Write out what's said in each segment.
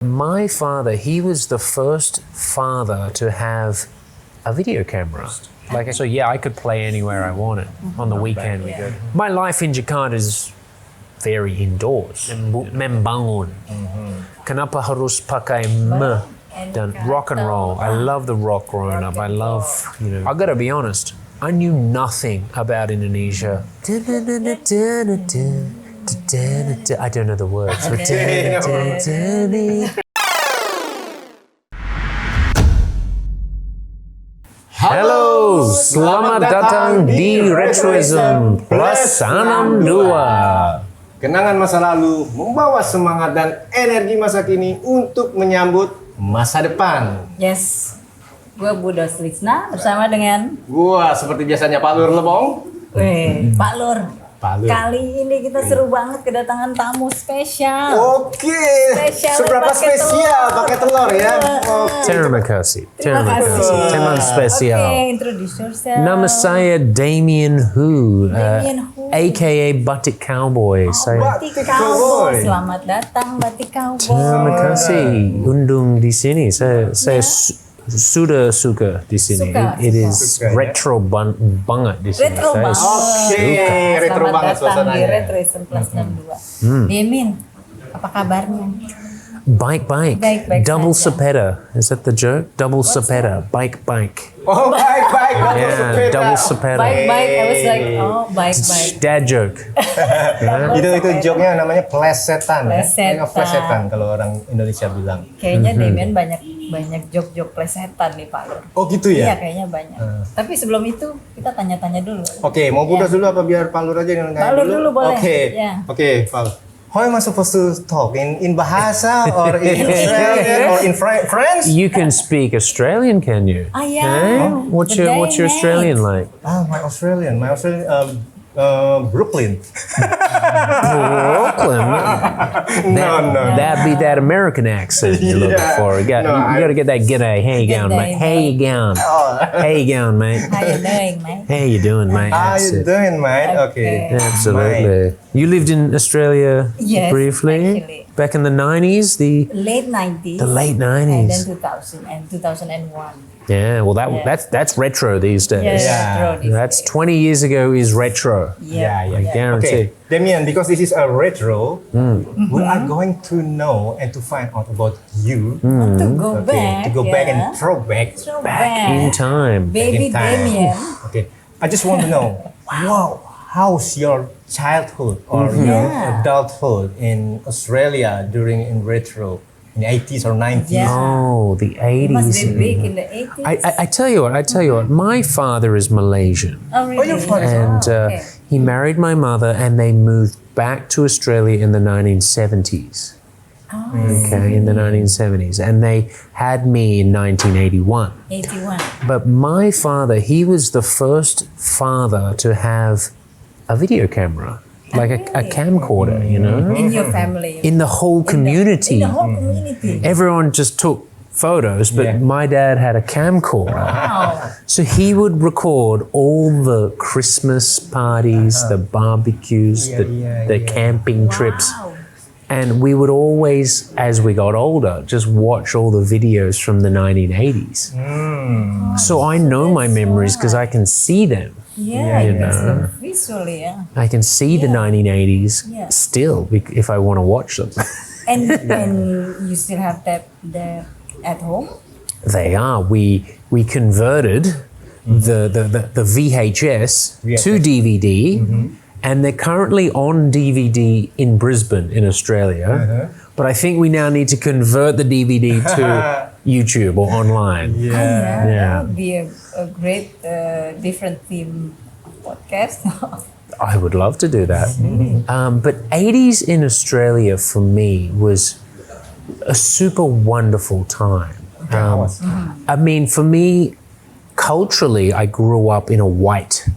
My father, he was the first father to have a video camera. So I could play anywhere I wanted on the weekend. My life in Jakarta is very indoors. Membangun. Kenapa harus pakai dan rock and roll? I love the rock growing up. I love, I gotta be honest, I knew nothing about Indonesia. I don't know the words. Halo, selamat datang di Retroism plus 62. Kenangan masa lalu membawa semangat dan energi masa kini untuk menyambut masa depan. Yes, gue Budo Slisna bersama dengan Gua seperti biasanya Pak Lur Lebong. Pak Lur. Kali ini kita seru banget kedatangan tamu spesial. Oke. Seberapa spesial pakai telur ya? Terima kasih. Teman spesial. Oke, introduce yourself. Nama saya Damien Hu, aka Batik Cowboy. Batik Cowboy. Selamat datang Batik Cowboy. Terima kasih undang di sini. Saya sudah suka di sini. It is retro banget di sini. Retro banget. Retro banget suasananya. Di Retroism plus 62. Damien, apa kabarnya? Baik. Double sepeda. Is that the joke? Double sepeda. Bike. Oh, baik. Yeah, double sepeda. Bike. I was like, bike. Dad joke. Itu joke-nya namanya plesetan. Plesetan kalau orang Indonesia bilang. Kayaknya Damien banyak joke-joke plesetan nih Pak Lur. Oh gitu ya? Iya kayaknya banyak. Tapi sebelum itu kita tanya-tanya dulu. Oke, mau Budo dulu apa biar Pak Lur aja yang nanya? Pak Lur dulu boleh. Oke, Pak Lur. How am I supposed to talk in bahasa or in Australian or in French? You can speak Australian, can you? Yeah. What's your Australian like? My Australian, Brooklyn. Brooklyn. No. That'd be that American accent you're looking for. You gotta get that g'day. Hey, you going, mate? Hey, you going? Hey, you going, mate? How you doing, mate? How you doing, mate? How you doing, mate? Okay. Absolutely. You lived in Australia briefly? Actually. Back in the 90s? The late 90s. The late 90s. And then 2000 and 2001. Yeah, well that's retro these days. Yeah. That's 20 years ago is retro. Yeah. I guarantee. Okay, Damien, because this is a retro, we are going to know and to find out about you. To go back and throw back in time. Baby Damien. Okay, I just want to know, how's your childhood or your adulthood in Australia in retro? In the 80s or 90s? Yeah. Oh, the 80s. It must be big in the 80s. I tell you what, my father is Malaysian. Oh, really? your father? And he married my mother and they moved back to Australia in the 1970s. In the 1970s. And they had me in 1981. 81. But my father, he was the first father to have a video camera. Like a camcorder, In your family. In the whole community. In the whole community. Everyone just took photos, but my dad had a camcorder. Wow. So he would record all the Christmas parties, the barbecues, the camping trips. And we would always, as we got older, just watch all the videos from the 1980s. So I know my memories because I can see them. Visually, I can see the 1980s still if I want to watch them. And you still have that at home? They are. We converted the VHS to DVD, and they're currently on DVD in Brisbane in Australia. But I think we now need to convert the DVD to YouTube or online. That would be a great different theme podcast. I would love to do that. But 80s in Australia for me was a super wonderful time. I mean, for me, culturally, I grew up in a white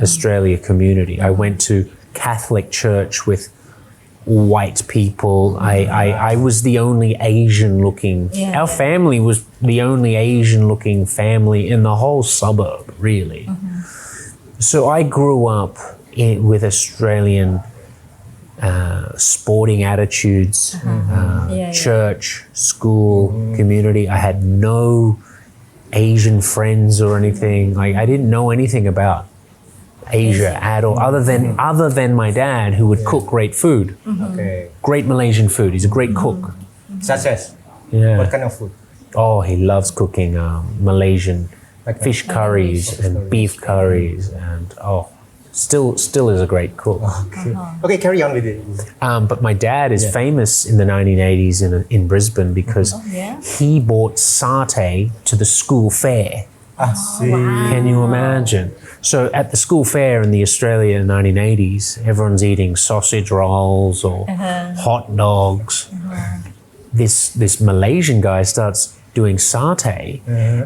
Australia community. I went to Catholic church with white people. I was the only Asian looking, our family was the only Asian looking family in the whole suburb, really. So I grew up with Australian sporting attitudes, church, school, community. I had no Asian friends or anything. Like I didn't know anything about Asia at all, other than my dad, who would cook great food. Okay. Great Malaysian food. He's a great cook. Such as? Yeah. What kind of food? Oh, he loves cooking Malaysian Like fish curries and beef curries, and still is a great cook. Okay, carry on with it. But my dad is famous in the 1980s in Brisbane because he brought satay to the school fair. I see. Can you imagine? So at the school fair in the Australia 1980s, everyone's eating sausage rolls or hot dogs. This Malaysian guy starts doing satay,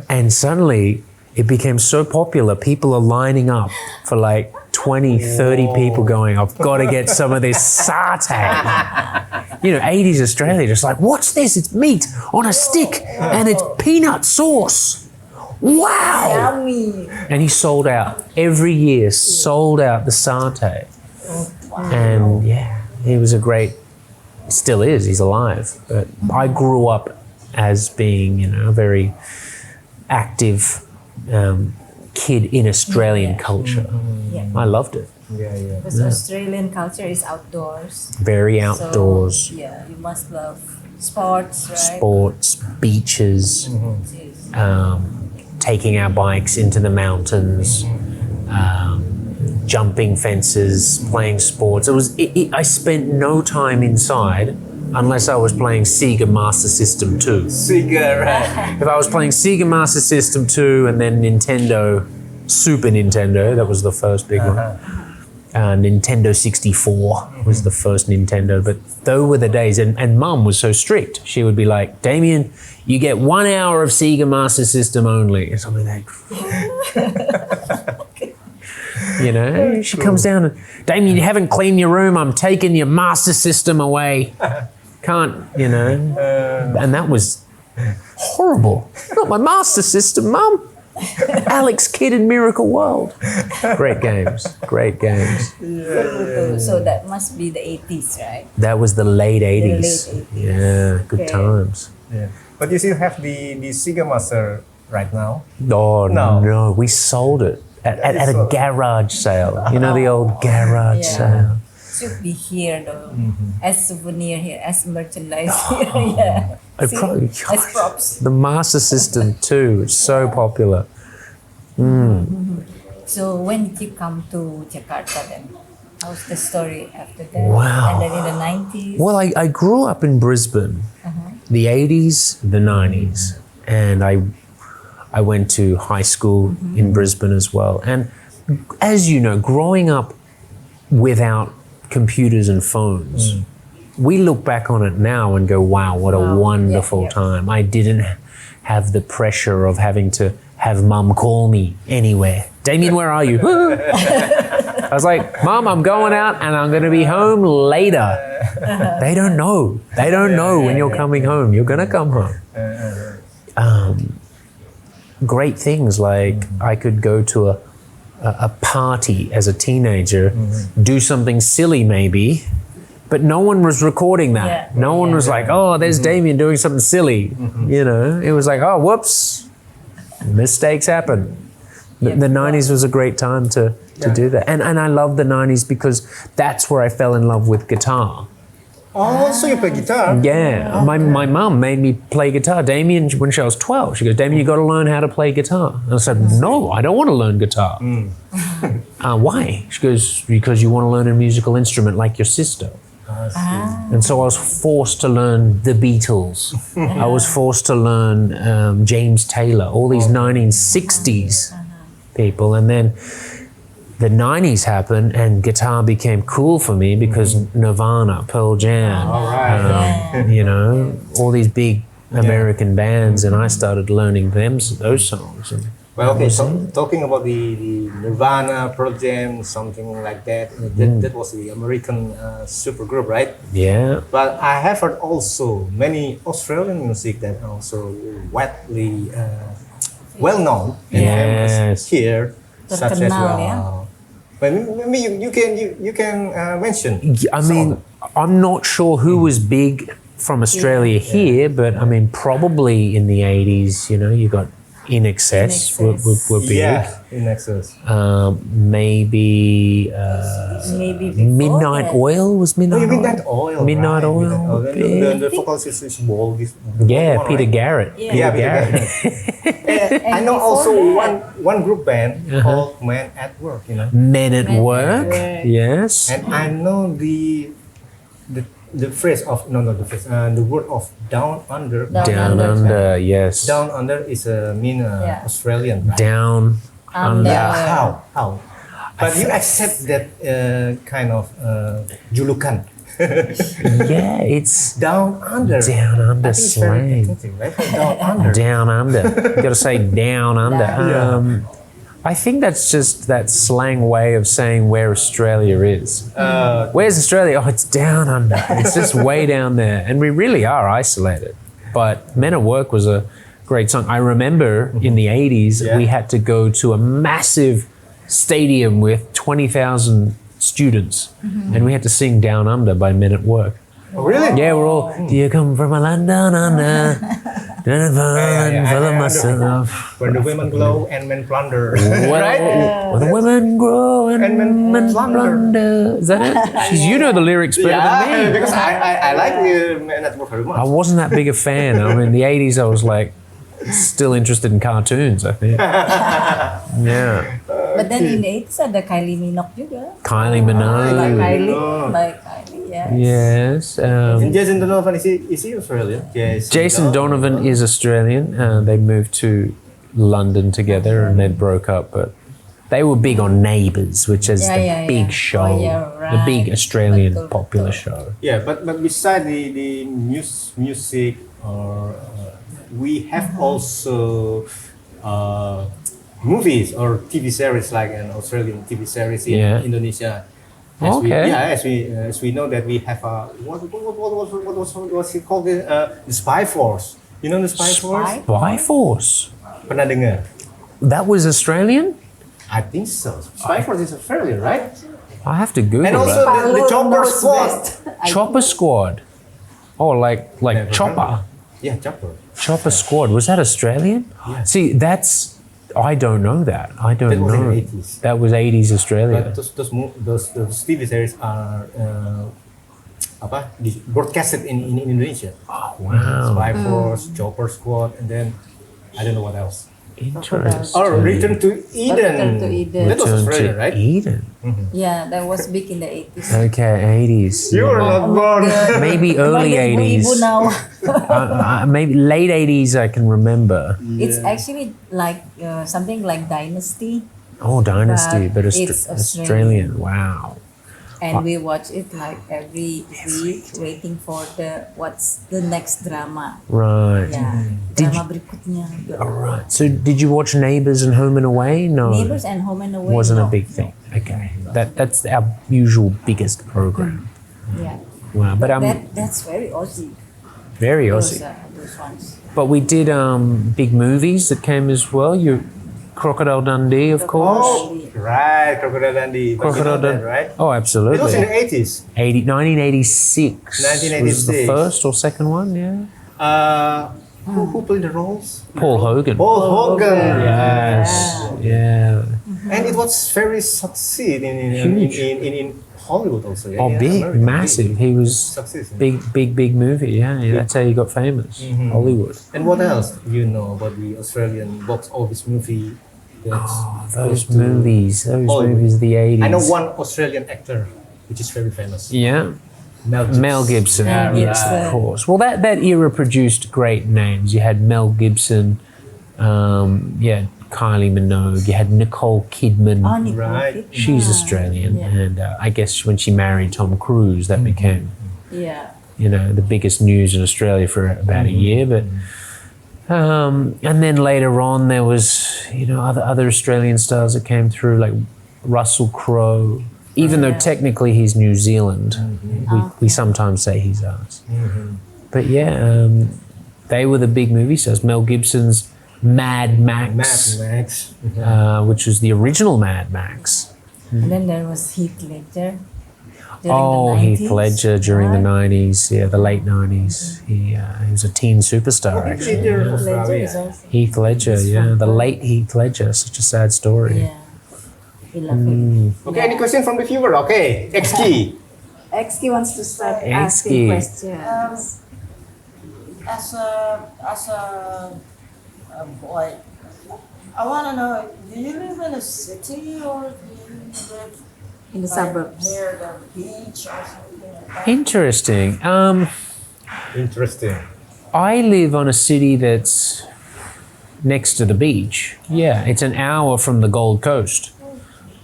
and suddenly it became so popular. People are lining up for like 20, 30 people going, I've got to get some of this satay. 80s Australia, just like, what's this? It's meat on a stick and it's peanut sauce. Wow. Yummy. And he sold out. Every year, sold out the satay. And he was still is, he's alive. But I grew up as being, a very active kid in Australian culture. I loved it. Because Australian culture is outdoors. Very outdoors. So, you must love sports, right? Sports, beaches, taking our bikes into the mountains, jumping fences, playing sports. I spent no time inside unless I was playing Sega Master System 2. Sega, right. If I was playing Sega Master System 2 and then Super Nintendo, that was the first big one. Nintendo 64 was the first Nintendo, but those were the days. And Mum was so strict. She would be like, Damien, you get 1 hour of Sega Master System only, or something like that. She comes down and, Damien, you haven't cleaned your room. I'm taking your Master System away. Can't, and that was horrible. Not my Master System, Mum. Alex Kidd in Miracle World. Great games. So that must be the 80s, right? That was the late 80s. The late 80s. Yeah, good times. Yeah. But you still have the Sega Master right now? Oh, no. We sold it at a garage sale. The old garage sale. Should be here though, as souvenir here, as merchandise here. As props. The Master System too. It's so popular. So when did you come to Jakarta then? How's the story after that? Wow. And then in the 90s? Well, I grew up in Brisbane, the 80s, the 90s, and I went to high school in Brisbane as well. And as you know, growing up without computers and phones, we look back on it now and go, wow, what a wonderful time. I didn't have the pressure of having to have Mum call me anywhere. Damien, where are you? I was like, Mum, I'm going out and I'm going to be home later. They don't know. They don't know when you're coming home. You're going to come home. Great things like I could go to a party as a teenager, do something silly maybe, but no one was recording that. No one was like, oh, there's Damien doing something silly. It was like, oh, whoops, mistakes happen. The 90s was a great time to do that. And I love the 90s because that's where I fell in love with guitar. Oh, so you play guitar? Yeah. My mum made me play guitar. Damien, when she was 12, she goes, Damien, you got to learn how to play guitar. And I said, no, I don't want to learn guitar. Why? She goes, because you want to learn a musical instrument like your sister. And so I was forced to learn the Beatles. I was forced to learn James Taylor, all these 1960s people. And then the 90s happened and guitar became cool for me because Nirvana, Pearl Jam, all these big American bands, and I started learning those songs. Well, okay, so talking about the Nirvana, Pearl Jam, something like that, that was the American supergroup, right? Yeah. But I have heard also many Australian music that are also widely well-known and famous here, such as maybe you can mention. I mean, I'm not sure who was big from Australia here, but I mean, probably in the 80s, you know, you got In Excess were big. Yeah, in excess. Maybe Maybe Midnight Oil was Midnight Oil. Midnight Oil. Midnight right, Oil. Midnight Oil. big. The vocalist is bald. Yeah, one, Peter right? Garrett. Yeah. Peter Garrett. I know before also that- one group band called Men at Work, you know. Men at Work. Work. Yes. And I know the phrase of the phrase the word of down under. Down Under. Yes. Down under is Yeah. Australian. Right? Down Under. Under. How? But you accept that kind of julukan. Yeah, it's Down under. Down Under I think it's very slang. authentic, right? Down under. Down Under. You got to say Down Under. Yeah. I think that's just that slang way of saying where Australia is. Where's Australia? Oh, it's down under. It's just way down there. And we really are isolated. But Men at Work was a great song. I remember in the 80s, Yeah. we had to go to a massive stadium with 20,000 students. And we had to sing Down Under by Men at Work. Oh, really? Yeah, we're all, do you come from a land down under? Full of myself. When the women glow and men plunder. Well, the women grow and men plunder. Is that it? You know the lyrics better than me. because I like the Men at Work very much. I wasn't that big a fan. I mean, in the 80s, I was like still interested in cartoons, I think. Yeah. But then in the 80s ada Kylie Minogue juga. Kylie Minogue. Like Kylie, yes. Yes. And Jason Donovan, is he Australian? Jason Donovan is Australian. They moved to London together and they broke up, but they were big on Neighbours, which is the big show, the big Australian Betul, popular betul. show. Yeah, but beside the music, or we have also movies or TV series like an Australian TV series in Yeah. Indonesia. Okay. As we know that we have what was it called? The Spy Force. You know the Spy Force? Spy Force. Pernah dengar? That was Australian? I think so. Spy Force is Australian, right? I have to Google And also that. the Chopper knows Squad. best. Chopper Squad. Oh, like Never Chopper. Yeah, Chopper. Chopper Squad. Was that Australian? Yeah. See, I don't know that. I don't That was in know. the 80s. That was 80s Australia. But those TV series are broadcasted in Indonesia. Oh, wow. Spy Force, Chopper Squad, and then I don't know what else. Interesting. Or Return to Eden. Return to Eden. That was Return Australian, to right? Eden. Yeah, that was big in the 80s. Okay, 80s. You were not born. Maybe early Like the 80s. ibu-ibu now. Maybe late 80s I can remember. It's actually like something like Dynasty, Oh, Dynasty, but it's Australian. Wow. and we watch it like every week, waiting for what's the next drama. Right. Yeah, Did drama berikutnya. All right. So did you watch Neighbours and Home and Away? No. Neighbors and Home and Away Wasn't a no. big thing. Okay. That's our usual biggest program. Yeah, Wow. But that's very Aussie. very Those, Aussie. those ones. But we did big movies that came as well. You Crocodile Dundee, of course. Oh, right, Crocodile Dundee. But you know that, right? Oh, It was in the absolutely. 80s. 1986 was the 1986. first or second one, yeah. Who played the roles? Paul Hogan. Paul Hogan. Yes. Yeah. And it was very succeed Huge. in Hollywood also. Yeah, Oh, in big, America. massive. He was Success. big movie. Yeah, that's how he got famous. Hollywood. And what else do you know about the Australian box office movie? Those movies, Hollywood. of the 80s. I know one Australian actor which is very famous. Yeah. Mel Gibson. Mel Yes, Gibson. of course. Well, that era produced great names. You had Mel Gibson, Kylie Minogue, you had Nicole Kidman. Oh, Nicole Right. Kidman. She's Australian, Yeah. and I guess when she married Tom Cruise, that became, Yeah. the biggest news in Australia for about a year. But and then later on, there was, other Australian stars that came through, like Russell Crowe. Even though technically he's New Zealand, we sometimes say he's ours. But yeah, they were the big movie stars. Mel Gibson's Mad Max, which was the original Mad Max. And then there was Heath Ledger. during the Heath 90s, Ledger during the right? 90s, the late 90s. He was a teen superstar, actually. Heath Ledger is also, Heath Ledger, the late Heath Ledger. Such a sad story. yeah. We love him. Okay, any question from the viewer? Okay, XG. XK wants to start XK. asking questions. As a boy, I want to know, do you live in a city or do you live In the suburbs. near the beach or something like that? Interesting. Interesting. I live on a city that's next to the beach. Yeah, it's an hour from the Gold Coast,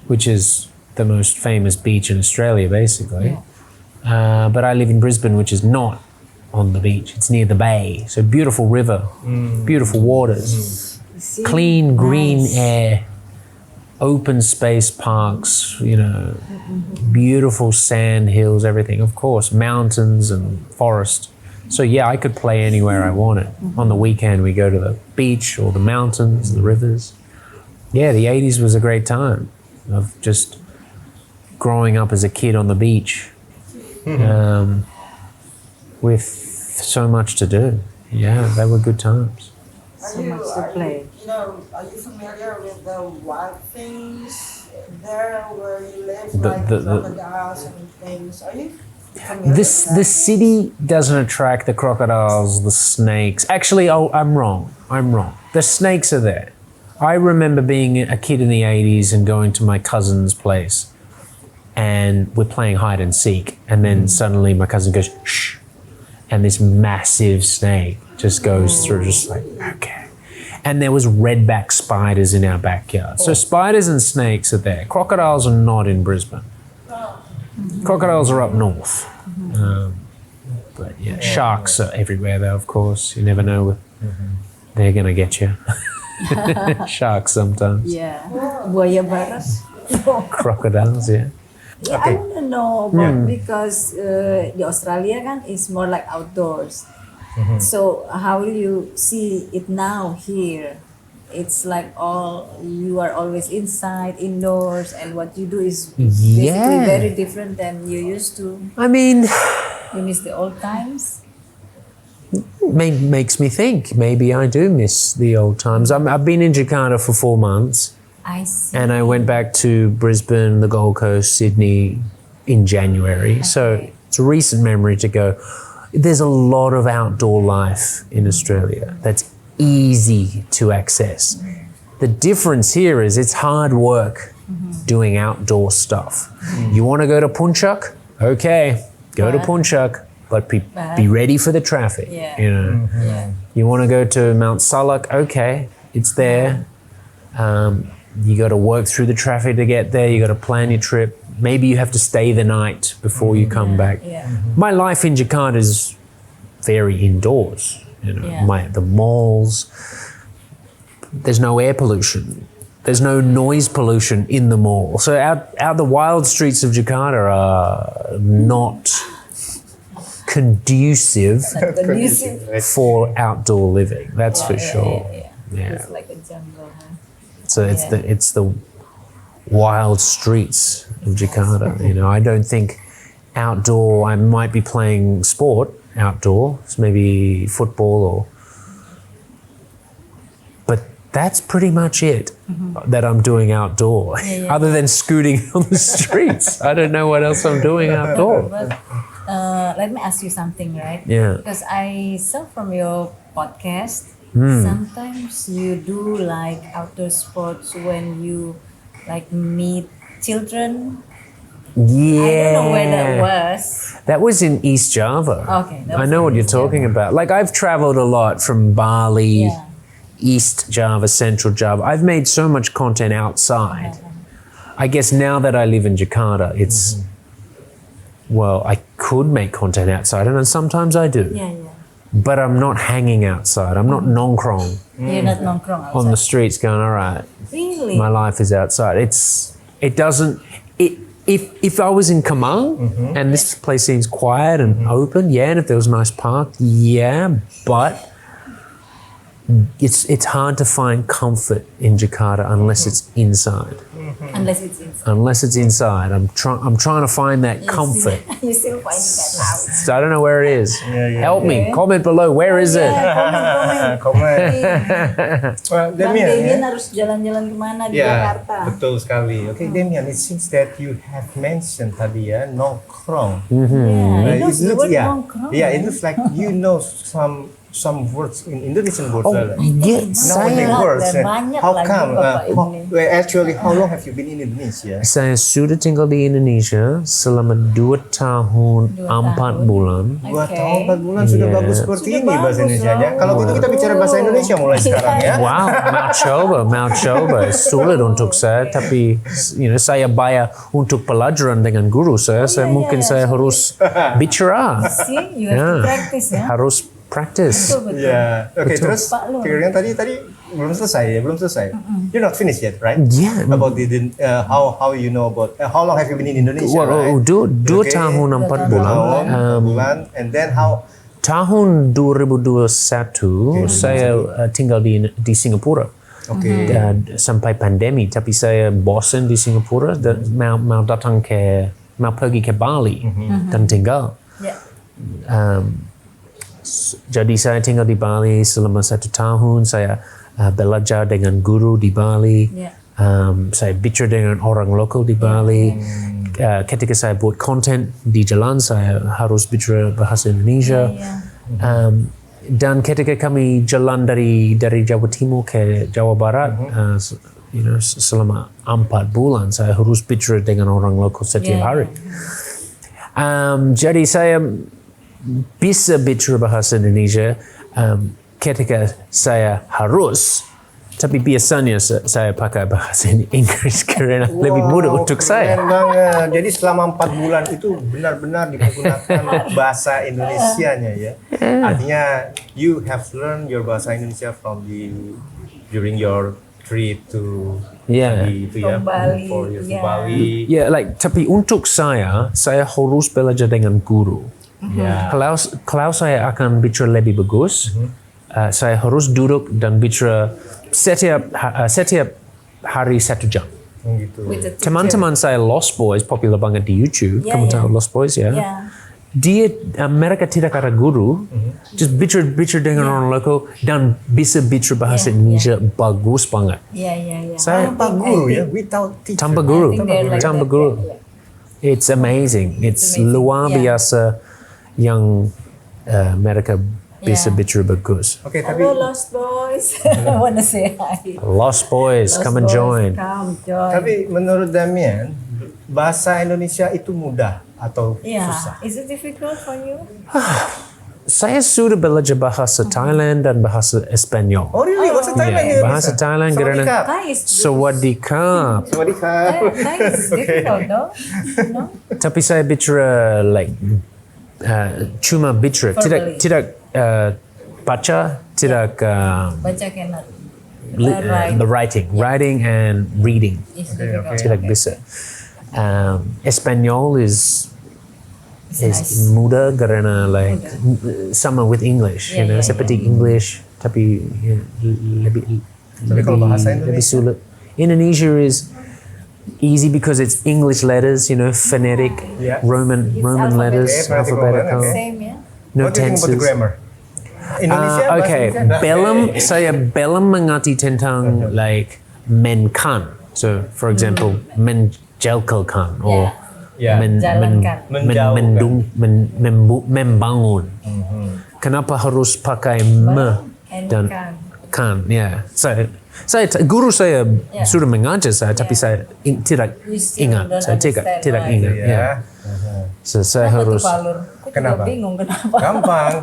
which is the most famous beach in Australia, basically. But I live in Brisbane, which is not on the beach. It's near the bay. So beautiful river, beautiful waters, See? clean green Nice. air, open space parks, beautiful sand hills, everything. Of course, mountains and forest. So yeah, I could play anywhere I wanted. On the weekend, we go to the beach or the mountains, the rivers. Yeah, the 80s was a great time of just growing up as a kid on the beach with so much to do. Yeah, they were good times. So much to play. Are you familiar with the wild things there where you live, The- like the- crocodiles and things? Are you familiar This with that? the city doesn't attract the crocodiles, the snakes. Actually, I'm wrong. The snakes are there. I remember being a kid in the 80s and going to my cousin's place, and we're playing hide and seek, and then suddenly my cousin goes, shh, and this massive snake just goes through, just like, okay. And there was redback spiders in our backyard. So spiders and snakes are there. Crocodiles are not in Brisbane. Crocodiles are up north. But yeah, sharks are everywhere though, of course. You never know. They're going to get you. Sharks sometimes. Yeah. Buaya barat. Crocodiles, yeah. I want to know about, because the Australia kan is more like outdoors. So how do you see it now here? It's like you are always inside, indoors, and what you do is basically Yeah. very different than you used to. I mean, You miss the old times. makes me think. Maybe I do miss the old times. I've been in Jakarta for 4 months. I see. And I went back to Brisbane, the Gold Coast, Sydney in January. So it's a recent memory to go. There's a lot of outdoor life in Australia that's easy to access. The difference here is it's hard work doing outdoor stuff. You want to go to Punchak? Okay, go to But- Punchak, but be ready for the traffic. Yeah. Yeah. You want to go to Mount Salak? Okay, it's there. You got to work through the traffic to get there. You got to plan your trip. Maybe you have to stay the night before you come back. Yeah. My life in Jakarta is very indoors. Yeah. The malls. There's no air pollution. There's no noise pollution in the mall. So out the wild streets of Jakarta are not conducive Conducive. for outdoor living. That's for sure. Yeah. It's like a jungle. Huh? So it's the wild streets of Jakarta. I don't think outdoor. I might be playing sport outdoor, so maybe football but that's pretty much it that I'm doing outdoor. Other than scooting on the streets, I don't know what else I'm doing outdoor. But let me ask you something, right? Yeah. Because I saw from your podcast, sometimes you do like outdoor sports when you like meet children. Yeah. I don't know where that was. That was in East Java. Okay, that I was know in what you're East talking about. Like I've traveled a lot from Bali, Yeah. East Java, Central Java. I've made so much content outside. I guess now that I live in Jakarta, it's, well, I could make content outside, and sometimes I do. Yeah. But I'm not hanging outside. I'm not nongkrong You're not nongkrong outside. on the streets going, all right, Really? my life is outside. If I was in Kamang and this place seems quiet and open, and if there was a nice park, but it's hard to find comfort in Jakarta unless it's inside. Unless it's inside. Unless it's inside, I'm trying to find that comfort. You still finding that out. So I don't know where it is. Help me. Okay. Comment below. Where is it? Komen. Well, Bang Demian, Demian ya. harus jalan-jalan kemana di Ya, Jakarta? betul sekali. Oke, Demian, it seems that you have mentioned tadi ya, nongkrong. Yeah, It looks, word yeah, nongkrong. yeah, it looks like you know some words in Indonesian words. Yeah, Nowadays Banyak, words. dan banyak How lagi come? Bapak ini. Well, actually, how long have you been in Indonesia? Saya sudah tinggal di Indonesia selama 2 tahun 4 bulan. 2 tahun 4 bulan sudah Yeah. bagus seperti Sudah ini bahasa bagus Indonesianya. loh. Kalau gitu kita bicara bahasa Indonesia mulai sekarang ya. Wow, mau coba. Sulit untuk saya, tapi saya bayar untuk pelajaran dengan guru saya. Mungkin saya harus bicara. See, you have to practice ya. Harus practice. Betul, betul. Ya, oke, terus Pak Lur. yang tadi belum selesai ya, belum selesai. You're not finished yet, right? Yeah. About how you know about how long have you been in Indonesia, right? Dua Okay. tahun 4 bulan. Tahun, 4 bulan, and then how? Tahun 2021 saya tinggal di Singapura. Oke. Sampai pandemi, tapi saya bosan di Singapura dan mau pergi ke Bali dan tinggal. Ya. Jadi saya tinggal di Bali selama 1 tahun. Saya belajar dengan guru di Bali. Ya. Saya bicara dengan orang lokal di Bali. Ketika saya buat konten di jalan, saya harus bicara bahasa Indonesia. Dan ketika kami jalan dari Jawa Timur ke Jawa Barat, selama 4 bulan, saya harus bicara dengan orang lokal setiap hari. Jadi saya bisa bicara bahasa Indonesia ketika saya harus, tapi biasanya saya pakai bahasa Inggris karena lebih mudah untuk saya. Keren banget. Jadi selama 4 bulan itu benar-benar dipergunakan bahasa Indonesianya ya. Artinya you have learned your bahasa Indonesia during your trip to Yeah. itu ya, From Bali, 4 years to yeah. Bali. Ya, tapi untuk saya harus belajar dengan guru. Ya. Kalau saya akan bicara lebih bagus, saya harus duduk dan bicara setiap hari 1 jam. Gitu. With the teacher. Teman-teman saya Lost Boys popular banget di YouTube. Yeah, Kamu yeah. tahu Lost Boys ya? Yeah. Mereka tidak ada guru, just bicara dengan orang lokal dan bisa bicara bahasa Indonesia bagus banget. Ya. Saya Tanpa guru ya, without teacher. tanpa guru, I think they're like tanpa that, guru. yeah. It's amazing. It's amazing. luar Yeah. biasa yang mereka bisa Yeah. bicara bagus. Oke, tapi Hello, Lost Boys. I wanna say hi. Lost Boys, Lost come and Boys, join. Come join. tapi menurut Damian, bahasa Indonesia itu mudah atau Yeah. susah? Is it difficult for you? Saya sudah belajar bahasa Thailand dan bahasa Espanyol. Oh really? Bahasa Thailand ya? Bahasa bisa? Thailand karena Sawadikap. Thai is Sawadikap. Sawadikap. Thai is difficult, no? No? Tapi saya bicara cuma bicara, Verbally. tidak baca, tidak Baca cannot. the writing and reading. Is difficult. Tidak bisa. Espanyol is nice. mudah karena sama with English, Yeah, yeah, seperti English tapi lebih kalau bahasa lebih Indonesia? sulit. Indonesia is easy because it's English letters, phonetic, Yeah. Roman alphabetical. letters, Okay, phonetical, alphabetical. okay. Same, yeah? No What do you think about the tenses. grammar? Indonesia bahasa Okay, Indonesia? saya belum mengerti tentang menkan. So, for example, menjelkalkan or Yeah. Jalankan. membangun. Kenapa harus pakai And dan kan? Ya, guru saya sudah mengajar saya, tapi saya tidak You still ingat. don't Saya tidak understand, right? ingat. Ya. Ya. So, saya Kenapa harus. tuh, Pak Lur? Aku juga Kenapa? bingung kenapa. Gampang.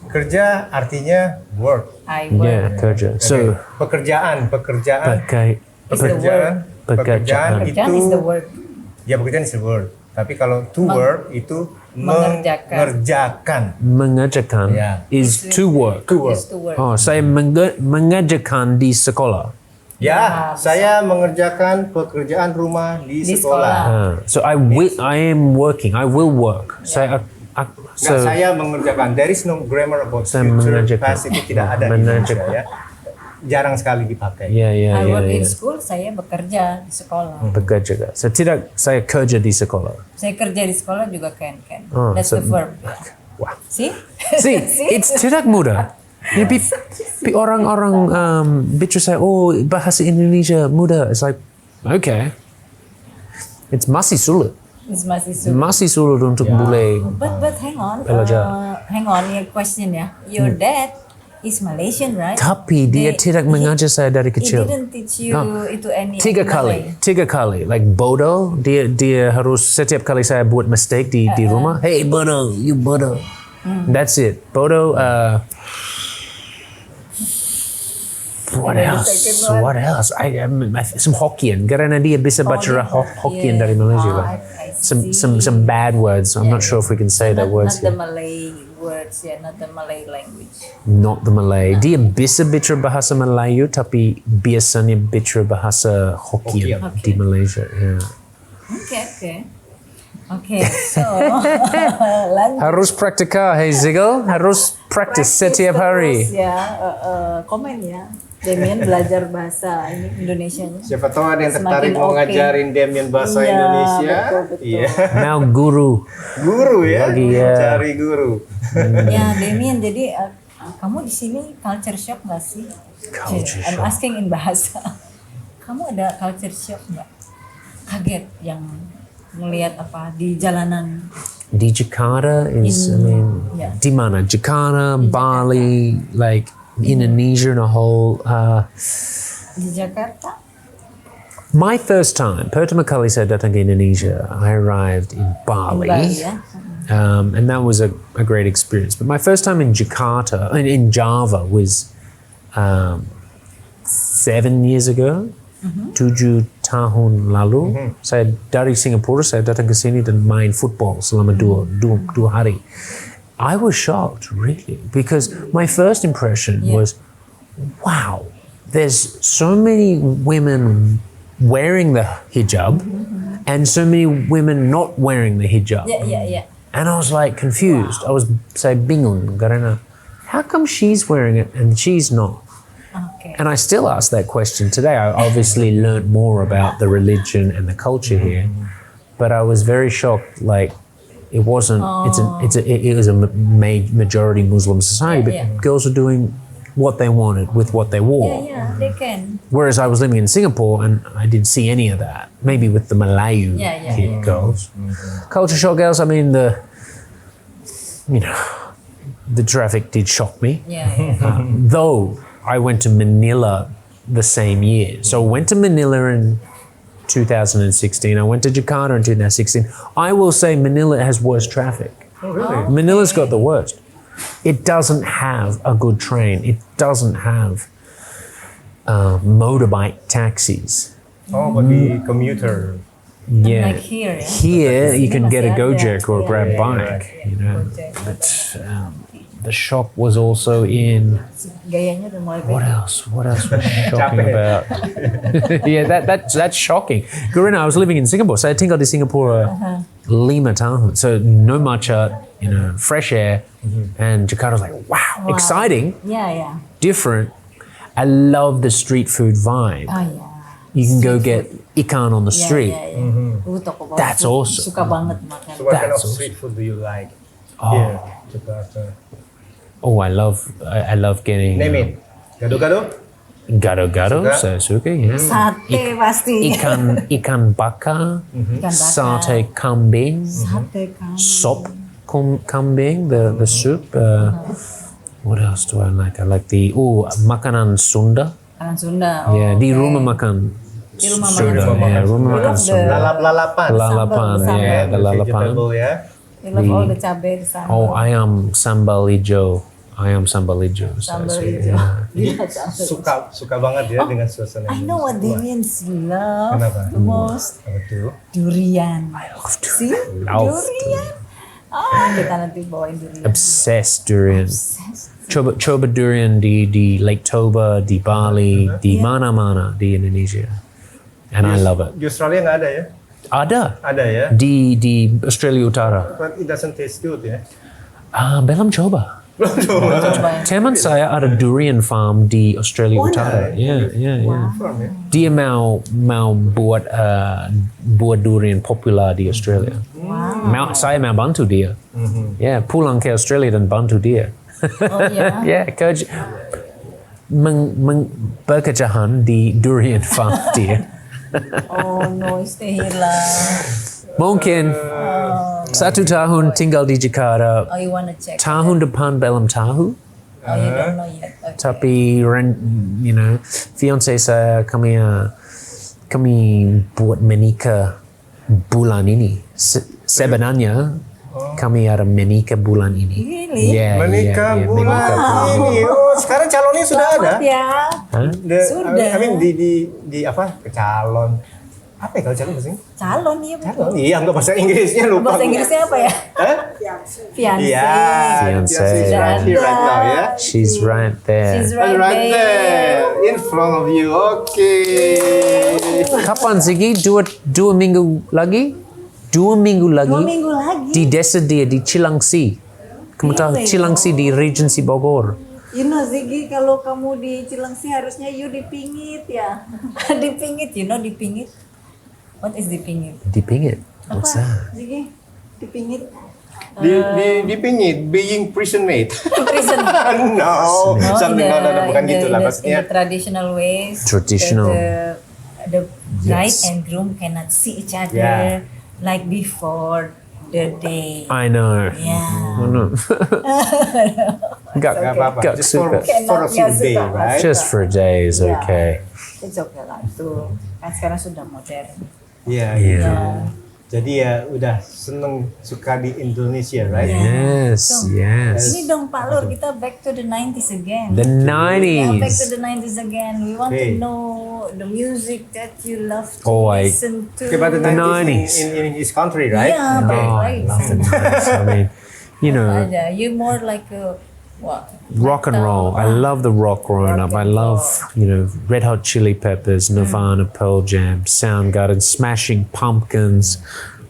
Kerja artinya work. I work. Ya, kerja. So, Pekerjaan pakai Is the word. pekerjaan itu Pekerjaan is the work. ya pekerjaan is the word. Tapi kalau to work itu mengerjakan. mengerjakan Ya. is to work. To work. Is to work. Oh, saya mengerjakan di sekolah. Ya, saya mengerjakan pekerjaan rumah di Di sekolah. sekolah. So I am working. I will work. Saya Nggak, saya mengerjakan. There is no grammar about Saya future mengerjakan. past, itu tidak ada di Indonesia ya. Jarang sekali dipakai. I work in school, saya bekerja di sekolah. Bekerja. Saya kerja di sekolah. Saya kerja di sekolah juga can. Oh, That's so- the verb. Wow. See? See, it's tidak mudah. Ya, orang-orang bicara saya, oh bahasa Indonesia mudah. It's like, okay. It's masih sulit. It's masih sulit. Masih sulit untuk boleh. But hang on. Belajar. Hang on, your question ya. Your dad is Malaysian, right? Tapi dia tidak mengajar saya dari He kecil. didn't teach you No. itu any Tiga Malay. kali. Like bodoh, dia harus setiap kali saya buat mistake di rumah. Hey bodoh, you bodoh. That's it. Bodoh. What else? What else? Some Hokkien. Karena dia bisa baca Hokkien dari Malaysia. Oh, Like. I see. Some bad words. I'm not sure if we can say that words Not the here. Malay words, not the Malay language. Not the Malay. Dia bisa bicara bahasa Melayu tapi biasanya bicara bahasa Hokkien di Malaysia. Yeah. Okay, so lanjut. Harus praktikal, hey Zigel. Harus praktis setiap hari. Terus ya, komen ya. Damien belajar bahasa Indonesianya. Siapa tahu ada yang tertarik Semakin mau oke. ngajarin Damien bahasa Iya, Indonesia. betul. Iya. Now guru. Guru ya. Lagi, ya. Cari guru. Ya Damien, jadi kamu di sini culture shock nggak sih? Culture I'm shock. asking in bahasa. Kamu ada culture shock nggak? Kaget yang melihat apa di jalanan? Di Jakarta is, yeah. di mana? Jakarta, Bali, like Indonesia and a whole. Di Jakarta? My first time, pertama kali saya datang ke Indonesia, I arrived in Bali. Bali, ya. And that was a great experience. But my first time in Jakarta, in Java, was 7 years ago. 7 tahun lalu. Saya dari Singapura, saya datang ke sini dan main football selama dua hari. I was shocked, really, because my first impression was, wow, there's so many women wearing the hijab and so many women not wearing the hijab. Yeah. And I was like confused. I was bingung karena how come she's wearing it and she's not? Okay. And I still ask that question today. I obviously learned more about the religion and the culture here, but I was very shocked. Like it wasn't. It was a majority Muslim society, but girls were doing what they wanted with what they wore. Yeah, they can. Whereas I was living in Singapore and I didn't see any of that. Maybe with the Malayu girls. Culture shock girls, I mean the traffic did shock me. Yeah. Though I went to Manila the same year. So I went to Manila in 2016. I went to Jakarta in 2016. I will say Manila has worse traffic. Oh, really? Manila's got the worst. It doesn't have a good train. It doesn't have motorbike taxis. Oh, but the commuter. Yeah. Like here, yeah. Here you can get a Masih ada. Gojek or a Grab Yeah, bike, right. you know. Gojek. But the shock was also in Gayanya udah mulai what beda. else? What else was shocking Capek. about? Yeah, that's shocking. Karina, I was living in Singapore, so I tinggal di Singapore 5 tahun. So no macet, fresh air, and Jakarta's like wow, exciting, Yeah. different. I love the street food vibe. Oh yeah. You can go get ikan on the street. Yeah. Toko bawah That's food. awesome. Suka banget makan. So what kind of That's street food do you like? Oh. Here, Jakarta. Oh, I love getting Name it. Gado-gado? gado-gado. Suka? Saya suka, ya. Sate pasti. Ikan bakar, Ikan bakar. sate kambing, Sate kan. sop kambing, the soup. What else do I like? I like the makanan Sunda. Makanan Sunda. Yeah, di okay. rumah makan Di rumah Sunda. makan Yeah, Sunda. rumah You makan love Sunda. Lalapan. Lalapan, Sambal. yeah, the lalapan. Vegetable ya. You love all the cabai di sana. Oh, ayam sambal hijau. Ayam sambal hijau. Saya Sambal suka, hijau. yeah. Yeah, sambal. Suka banget ya dengan suasana I know what Damien's love Kenapa? the most. Apa tuh? Durian. Love to- See? Love Durian. Kita nanti bawain durian. Obsessed durian. Coba durian di Lake Toba, di Bali, di mana-mana di Indonesia. And I love it. Di Australia nggak ada ya? Ada ya. di Australia Utara. But it doesn't taste good ya. Belum coba. Teman saya ada durian farm di Australia Utara. Ya. Farm ya. Dia mau buat buah durian popular di Australia. Saya mau bantu dia. Ya, pulang ke Australia dan bantu dia. Oh ya. Ya, bekerjaan di durian farm dia. Oh no, stay here lah. Mungkin 1 tahun tinggal di Jakarta. Oh, you wanna check? Tahun depan belum tahu. Oh, you don't know yet. Okay. Tapi fiance saya kami buat menikah bulan ini. Sebenarnya kami ada menikah bulan ini. Really? Yeah, Menikah bulan ini. Oh, sekarang calonnya sudah ada. Ya. Sudah. I mean di apa? Calon. Apa ya kalau calon bahasa Inggris? Calon iya betul. Calon. Iya, enggak bahasa Inggrisnya lupa. Bahasa Inggrisnya apa ya? Hah? Fiancé. Iya. Fiancé. She's right now ya. She's right there. She's right, Right there. In front of you. Oke. Kapan Ziggy? Dua minggu lagi? 2 minggu lagi. 2 minggu lagi. Di desa dia di Cilangsi. Kamu tahu Really? Cilangsi di Regency Bogor. You know Ziggy, kalau kamu di Cilengsi harusnya you dipingit ya. Dipingit, you know dipingit. What is dipingit? Dipingit. What's Apa? that? Ziggy, dipingit. Dipingit being prison mate. Prison. No, something no, bukan gitu lah In maksudnya. the traditional ways. Traditional. The bride Yes. and groom cannot see each other Yeah. like before the day. I know. Yeah. I know. Gak apa-apa. Gak Just for suka. a few Gak days, suka. right? Just for days, Yeah. okay. It's okay lah itu. Kan sekarang sudah modern. Iya. Yeah. Gitu. Yeah. Jadi ya udah seneng suka di Indonesia, right? Yes, So, yes. Ini dong Pak Lur, kita back to the 90s again. The Yeah, back to 90s. the 90s again. We want Hey. to know the music that you love to Oh, listen to. Okay, but the The 90s 90s. in his country, right? Yeah, Oh, right. I love the 90s. I mean, you know, Ada. You more like a what? rock and roll. I love the rock growing up. I love, Red Hot Chili Peppers, Nirvana, Pearl Jam, Soundgarden, Smashing Pumpkins.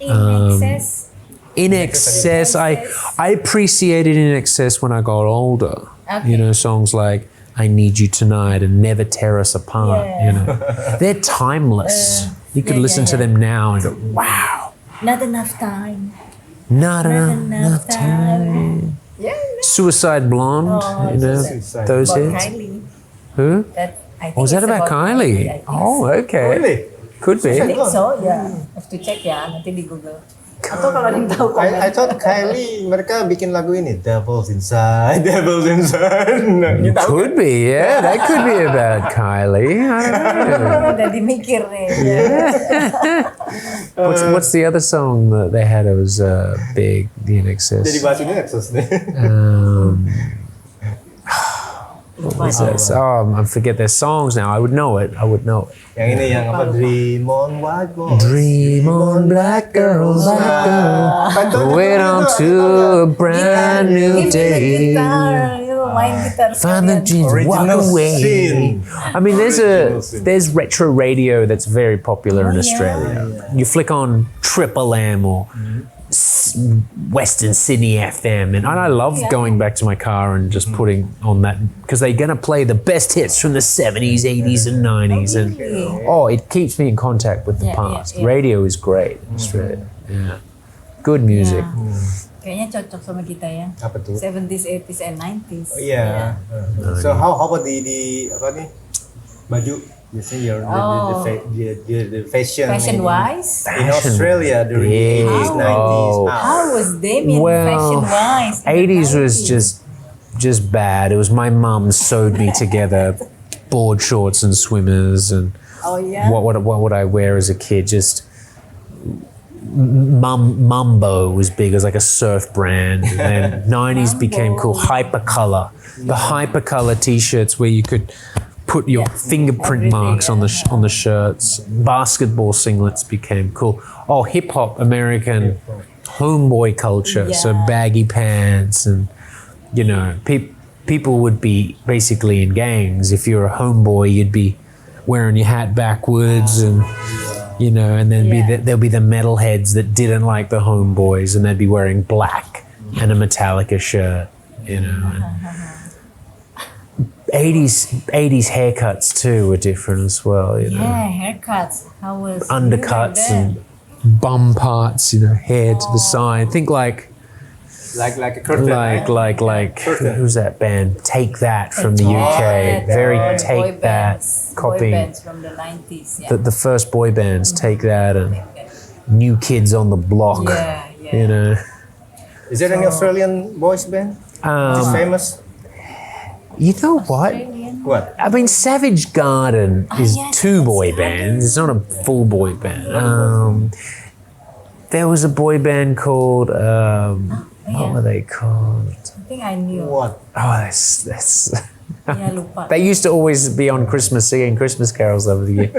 In excess. In Excess, I appreciated In Excess when I got older. Okay. Songs like I Need You Tonight and Never Tear Us Apart. Yeah. They're timeless. You could yeah, listen yeah, to them now and go, wow, Not enough time. not enough enough time. Yeah. Suicide Blonde, Oh, Suicide. those About hits. Kylie. Who? That I think Was that it's about Kylie? I think Oh, okay. Really? Could I be. think so, yeah. Have to check ya, nanti di Google. Atau kalau ada yang tahu komen. I thought Kylie mereka bikin lagu ini Devil's Inside, Devil's Inside. Nah, you tahu Could be, yeah. That could be about Kylie. I don't know. Udah dimikir nih. What's the other song that they had? It was big, the In jadi Excess. bahas ini Nexus nih. What was that? Oh, I forget their songs now. I would know it. Yang ini yang apa? Dream on white boys. Dream on black girl, wait on to a brand new day. Gitar, main gitar. Find the dreams, walk Original away. sin. I mean, Original sin. there's retro radio that's very popular in yeah. Australia. You flick on Triple M or Western Sydney FM, and I love going back to my car and just putting on that because they're gonna play the best hits from the 70s, 80s, and 90s, and it keeps me in contact with the Yeah, yeah, past. yeah. Radio is great in Australia. Yeah, good music. Kayaknya cocok sama kita ya. Apa tuh? 70s, 80s, and 90s. Oh, iya. So how about di apa nih? Baju biasanya the fashion Fashion wise, in Australia during the 80s, 90s. how was Damien fashion wise? 80s was just bad. It was my mum sewed me together board shorts and swimmers, and Oh yeah. what would I wear as a kid? Just Mumbo was big. It was like a surf brand. And then 90s became cool. Hypercolor. The Hypercolor t-shirts where you could put your fingerprint Everything, marks on the shirts. Basketball singlets became cool. Oh, hip hop American homeboy culture. So Yeah. baggy pants and people would be basically in gangs. If you're a homeboy, you'd be wearing your hat backwards and you know, and then there'll be the metalheads that didn't like the Homeboys, and they'd be wearing black and a Metallica shirt, you know. And 80s haircuts too were different as well, you know. Yeah, haircuts. How was Undercuts you and bum parts, you know, hair to the side. Think like Like a curtain. like who's that band? Take That from the UK. Very Take That, boy copying bands from the 90s. Yeah. the first boy bands. Take That and New Kids on the Block. Yeah. You know. Is there any Australian boys band? Is famous? You know what? What? I mean, Savage Garden is yes, two that's boy right. bands. It's not a full boy band. There was a boy band called what were they called? I think I knew. What? Oh, that's Yeah, lupa. they used to always be on Christmas singing Christmas carols over the year.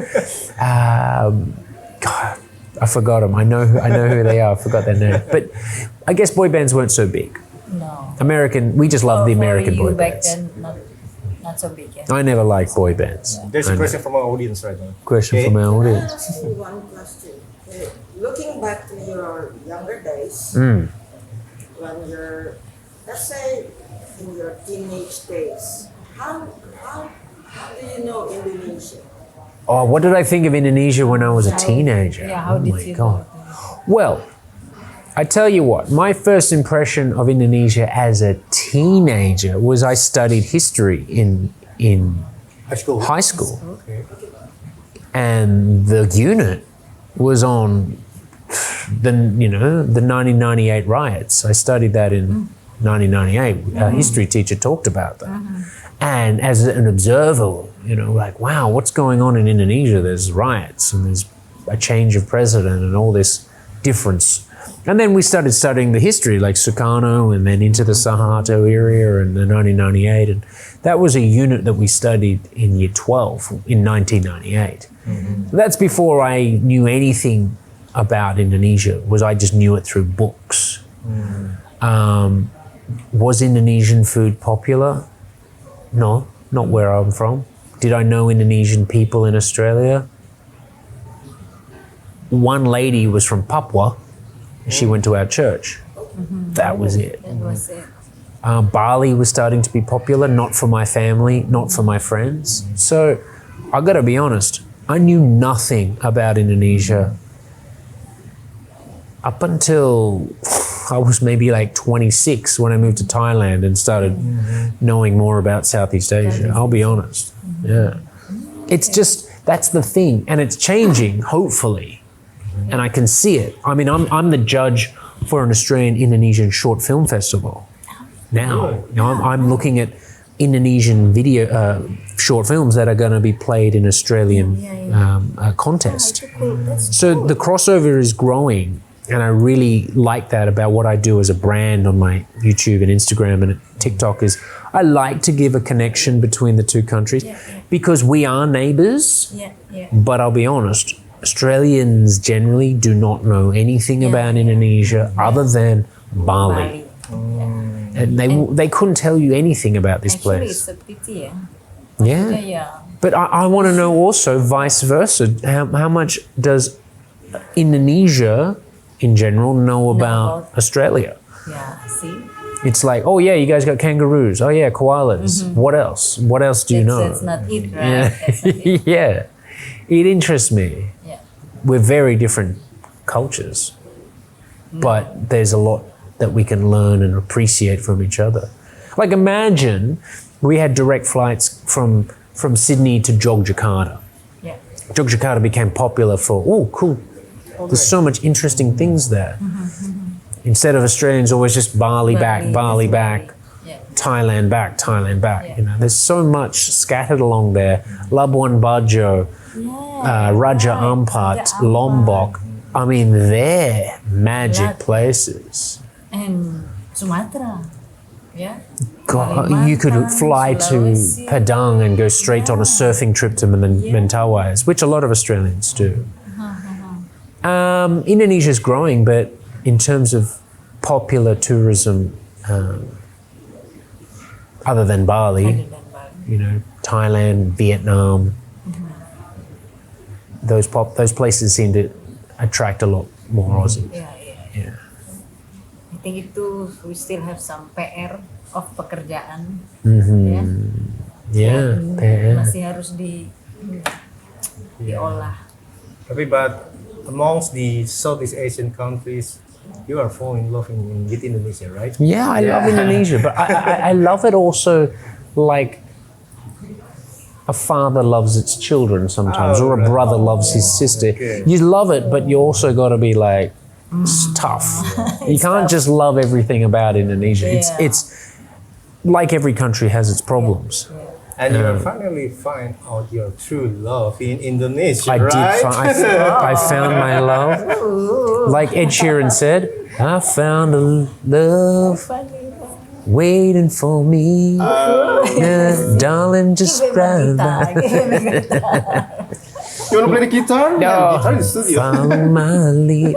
God, I forgot them. I know who they are. I forgot their name. But I guess boy bands weren't so big. No. We just love the For American you boy back bands. then, not so big. Yeah. I never liked boy bands. There's I a know. question from our audience right now. Question Okay. from our audience. Ask you one question. Looking back to your younger days, Mm. when you're, let's say, in your teenage days, how do you know Indonesia? Oh, what did I think of Indonesia when I was a teenager? Yeah, how Oh did my you God. know? Well, I tell you what, my first impression of Indonesia as a teenager was I studied history in high school. Okay. And the unit was on the 1998 riots. I studied that in 1998. Our history teacher talked about that. And as an observer, like, wow, what's going on in Indonesia? There's riots and there's a change of president and all this difference. And then we started studying the history, like Sukarno, and then into the Suharto area and the 1998. And that was a unit that we studied in year 12 in 1998. That's before I knew anything about Indonesia. I just knew it through books. Was Indonesian food popular? No, not where I'm from. Did I know Indonesian people in Australia? One lady was from Papua. She went to our church. That was it. That was it. Bali was starting to be popular, not for my family, not for my friends. So I got to be honest, I knew nothing about Indonesia up until I was maybe like 26 when I moved to Thailand and started knowing more about Southeast Asia. I'll be honest. Yeah. It's just, that's the thing. And it's changing, hopefully. And I can see it. I mean, I'm the judge for an Australian-Indonesian short film festival now. I'm looking at Indonesian video short films that are going to be played in Australian contest. So the crossover is growing, and I really like that about what I do as a brand on my YouTube and Instagram and TikTok is I like to give a connection between the two countries because we are neighbours. But I'll be honest, Australians generally do not know anything about Indonesia other than Bali. And they couldn't tell you anything about this Actually, place. it's a pity, Yeah. But I want to know also vice versa. How much does Indonesia in general know about Australia? Yeah, see? It's like, oh yeah, you guys got kangaroos. Oh yeah, koalas. What else? What else do you know? That's not it, right? That's not it. Yeah. It interests me. Yeah. We're very different cultures, but there's a lot that we can learn and appreciate from each other. Like imagine we had direct flights from Sydney to Yogyakarta. Yeah. Yogyakarta became popular for, oh, cool. There's so much interesting things there. Instead of Australians always just Bali back, Bali back, Yeah. Thailand back, Thailand back. Yeah. There's so much scattered along there. Labuan Bajo, Raja Ampat, Lombok. I mean, they're magic places. And Sumatra. Yeah. God, you could fly to Sulawesi. Padang and go straight on a surfing trip to Mentawais, which a lot of Australians do. Indonesia's growing, but in terms of popular tourism, other than Bali, Thailand, Vietnam, those places seem to attract a lot more Aussies. Yeah. I think itu we still have some PR of pekerjaan. Ya. Yeah, PR. Masih harus diolah. Tapi but amongst the Southeast Asian countries, you are falling in love with Indonesia, right? Yeah, I love Indonesia, but I love it also like a father loves its children sometimes, or a brother loves his sister. Okay. You love it, but you also got to be like tough. You can't just love everything about Indonesia. It's like every country has its problems. And you finally find out your true love in Indonesia, I right? I found my love. Like Ed Sheeran said, I found a love waiting for me. Darling, just grab that. You want to play the guitar? Yeah, guitar in the studio. Found my lead.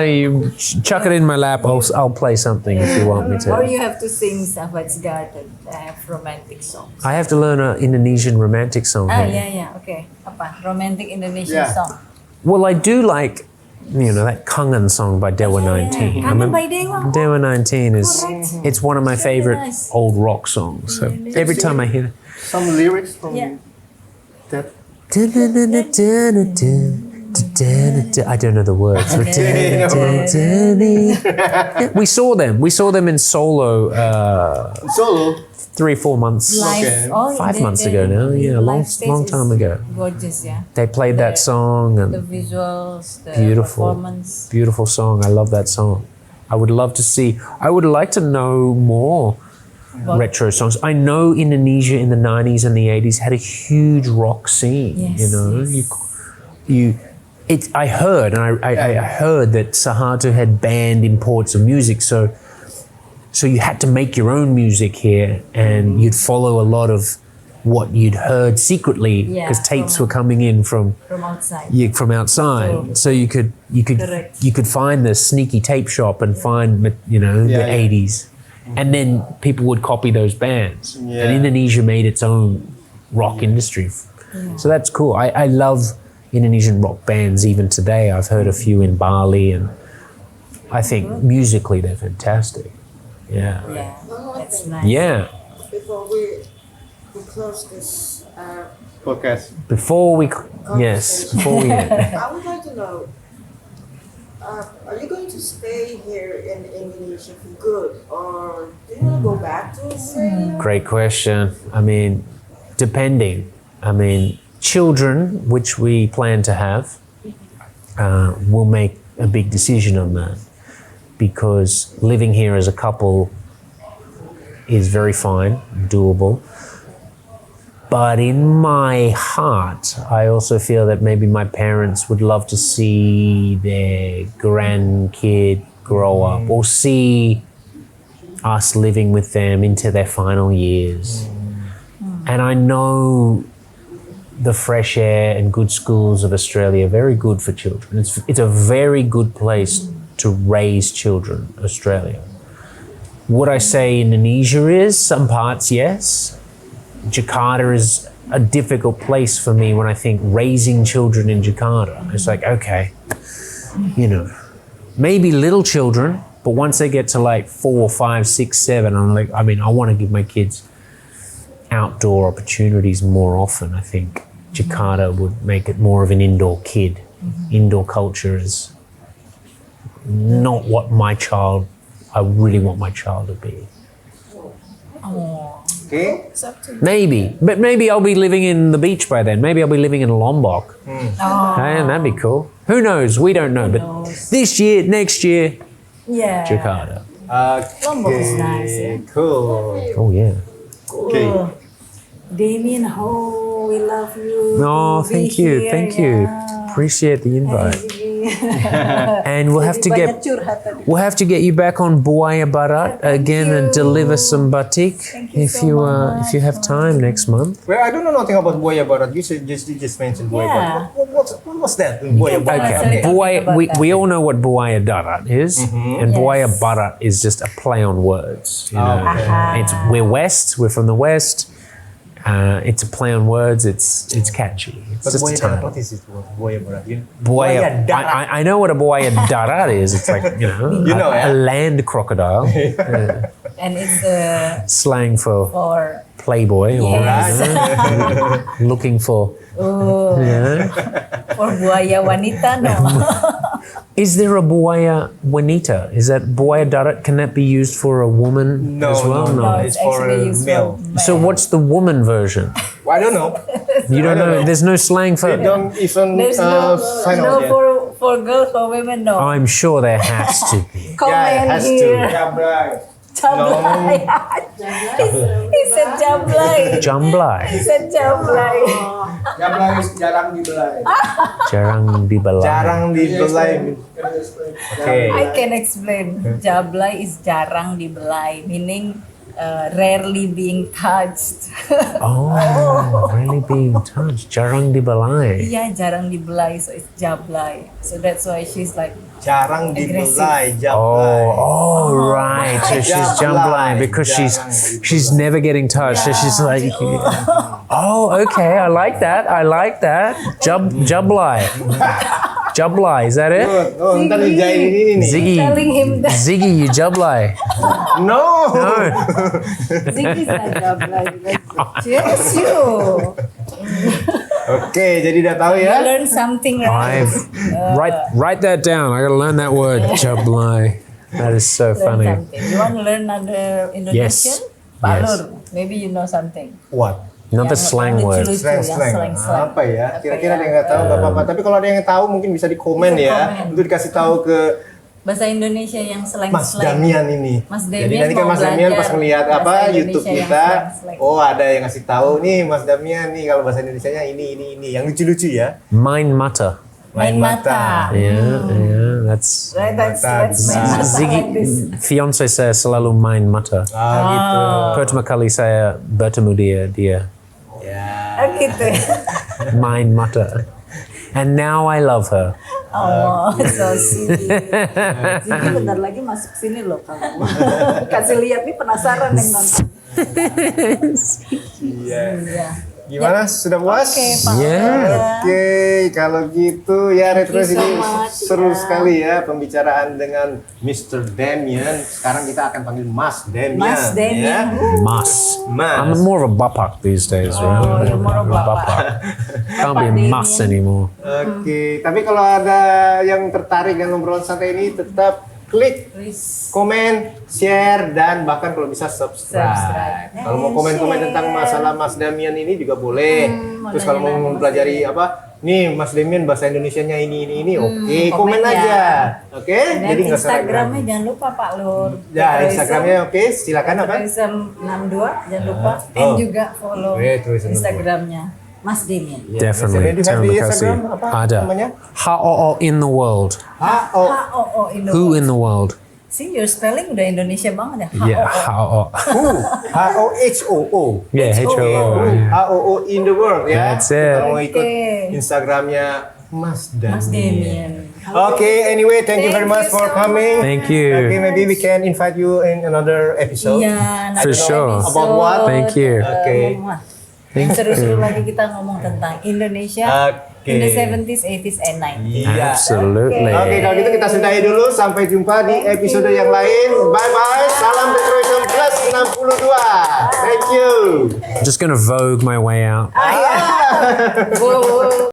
You chuck it in my lap. I'll play something if you want me to. Or you have to sing Sahabat's Garden. I have romantic songs. I have to learn an Indonesian romantic song. Yeah. Okay. Apa? Romantic Indonesian song. Well, I do like, that Kangen song by Dewa 19. Kangen by Dewa. Dewa 19 is it's one of my favorite nice. old rock songs. So every time I hear Some lyrics from that. I don't know the words. We saw them. We saw them in Solo Solo. 3-4 months. Live. Okay. 5 months ago now. Yeah, long time ago. Gorgeous, yeah. They played that song The and visuals, the beautiful, performance. beautiful song. I love that song. I would like to know more retro songs. I know Indonesia in the 90s and the 80s had a huge rock scene. Yes, I heard that Sahatu had banned imports of music, so you had to make your own music here, and you'd follow a lot of what you'd heard secretly because tapes were coming in from outside. from outside. So you could find the sneaky tape shop and find the 80s. And then people would copy those bands. Yeah. And Indonesia made its own rock industry. So that's cool. I love Indonesian rock bands even today. I've heard a few in Bali, and I think musically they're fantastic. Yeah. Yeah, that's nice. Yeah. Before we close this Podcast. Before we end. I would like to know, are you going to stay here in Indonesia for good, or do you want to go back to Australia? Great question. I mean, depending. I mean, children, which we plan to have, will make a big decision on that, because living here as a couple is very fine, doable. But in my heart, I also feel that maybe my parents would love to see their grandkid grow up, or see us living with them into their final years. And I know the fresh air and good schools of Australia are very good for children. It's a very good place to raise children, Australia. Would I say Indonesia is? Some parts, yes. Jakarta is a difficult place for me when I think raising children in Jakarta. It's like, okay, maybe little children, but once they get to like 4, 5, 6, 7, I want to give my kids outdoor opportunities more often. I think Jakarta would make it more of an indoor kid. Indoor culture is not what I really want my child to be. Okay. Maybe I'll be living in the beach by then. Maybe I'll be living in Lombok. And that'd be cool. Who knows? We don't know. But this year, next year, Jakarta. Lombok is nice, yeah. Cool. Oh yeah. Okay. Damien Ho, we love you. No, Be thank you. here, Thank you. yeah. Appreciate the invite. And we'll have to Banyak get curhat tadi. we'll have to get you back on Buaya Barat again and deliver some batik if you have time next month. Well, I don't know nothing about Buaya Barat. You just mentioned Buaya Yeah. Barat. What was that? Buaya Barat. Okay, Tell us Buaya, about that. we all know what Buaya Darat is, and Buaya Barat is just a play on words. Okay. We're west, we're from the west. It's a play on words. It's catchy. It's But just a buaya darat, title. what is it? Buaya darat. Buaya darat. I know what a buaya darat is. It's like You know, a yeah? land crocodile. And it's Slang for for playboy or Yes. looking for. for buaya wanita, no. Is there a buaya wanita? Is that buaya darat? Can that be used for a woman No, as well? no. It's It's for actually used male. for So what's the woman version? I don't know. You don't know. There's no slang for. They don't even There's no find no out yet. for girls, for women, no. I'm sure there has to be. Comment Yeah, it has to. here. Jablay. Jablay. He said jablay. Jamblai. He said jablay. Jablay is jarang dibelai. Jarang dibelai. Jarang dibelai. Okay. I can explain. Jablay is jarang dibelai, meaning rarely being touched. Oh, really being touched. Jarang dibelai. Yeah, jarang dibelai, so it's jablay. So that's why she's like, Jarang dibelai. Oh, right. So she's jamblai Jamblai. because Jarang she's never getting touched. So she's like, oh, okay. I like that. Jablai. Jablai. Is that it? Oh, ntar dijahit ini nih. Ziggy. telling him that Ziggy, you jablai. No. Ziggy's not jablay. Yes, you. Oke, jadi udah tahu You ya. learn something, right? Write that down. I gotta learn that word. Jablai. That is so Learn funny. something. You want to learn another Indonesian? Yes. Pak Yes. Nur, maybe you know something. What? Another Yang slang word. lucu-lucu, Slang, yang slang. slang-slang. Apa ya? Kira-kira Apa ada ya? yang nggak tahu nggak apa-apa. Tapi kalau ada yang tahu mungkin bisa di komen Bisa ya. komen. Untuk dikasih tahu ke Bahasa Indonesia yang Mas slang-slang. Damian ini. Mas Jadi Damian nanti kan mau Mas Damian pas belajar ngeliat bahasa apa Indonesia YouTube yang kita, slang-slang. oh ada yang ngasih tahu nih Mas Damian nih kalau bahasa Indonesianya ini yang lucu-lucu ya. Main mata. Main mata. Yeah. That's Right, let's main Nah, mata Ziggy. like this. Fiance saya selalu main mata. Gitu. Pertama kali saya bertemu dia Ya. Oh, gitu. main mata. And now I love her. Oh, so sweet. Ziggy bentar lagi masuk sini loh kamu. Kasih lihat nih, penasaran yang nonton. Iya. Iya. Gimana? Sudah puas? Oke, Pak. Yeah. Oke, kalau gitu ya retroist Thank ini you so much, seru ya. sekali ya pembicaraan dengan Mr. Damian. Sekarang kita akan panggil Mas Damian. Mas Damian. Ya. Mas. Mas. I'm more of a bapak these days. Oh, you're more of bapak. Can't be Bapak mas Damian. anymore. Oke, tapi kalau ada yang tertarik dengan obrolan santai ini tetap klik, Please. komen, share, dan bahkan kalau bisa subscribe. Subscribe. Kalau mau komen-komen tentang masalah Mas Damian ini juga boleh. Terus kalau mau nanya-nanya mempelajari apa, nih Mas Damian bahasa Indonesianya ini, oke, komen komen aja, ya. oke? Dan Jadi nggak usah Instagramnya ragu. jangan lupa Pak Lur. Ya, Instagramnya oke, silakan apa? Retroism 62 jangan lupa. Oh. And juga follow Retroism 62. Instagramnya Mas Damian. Definitely. Mas Damian, Terima di kasih. Instagram apa Ada. namanya? H-O-O in the world. H-O. HOO in the Who world. in the world? See, your spelling udah Indonesia banget ya. Yeah, HOO. H-O-O. H-O-H-O-O. Yeah, H-O-O. yeah. H-O-O in the world ya. That's it. Kalau mau ikut Oke. Instagramnya Mas Damian. Mas Damian. Okay, anyway, thank you very much for coming. Thank you. Okay, maybe we can invite you in another episode. Iya, For nanti sure. episode, About what? Thank you. Okay. Yang seru-seru lagi kita ngomong tentang Indonesia in the 70s, 80s, and 90s. Iya. Absolutely. Oke, kalau gitu kita sudahi dulu. Sampai jumpa di episode yang lain. Bye-bye. Salam Retro Plus 62. Thank you. I'm just gonna vogue my way out. Wow.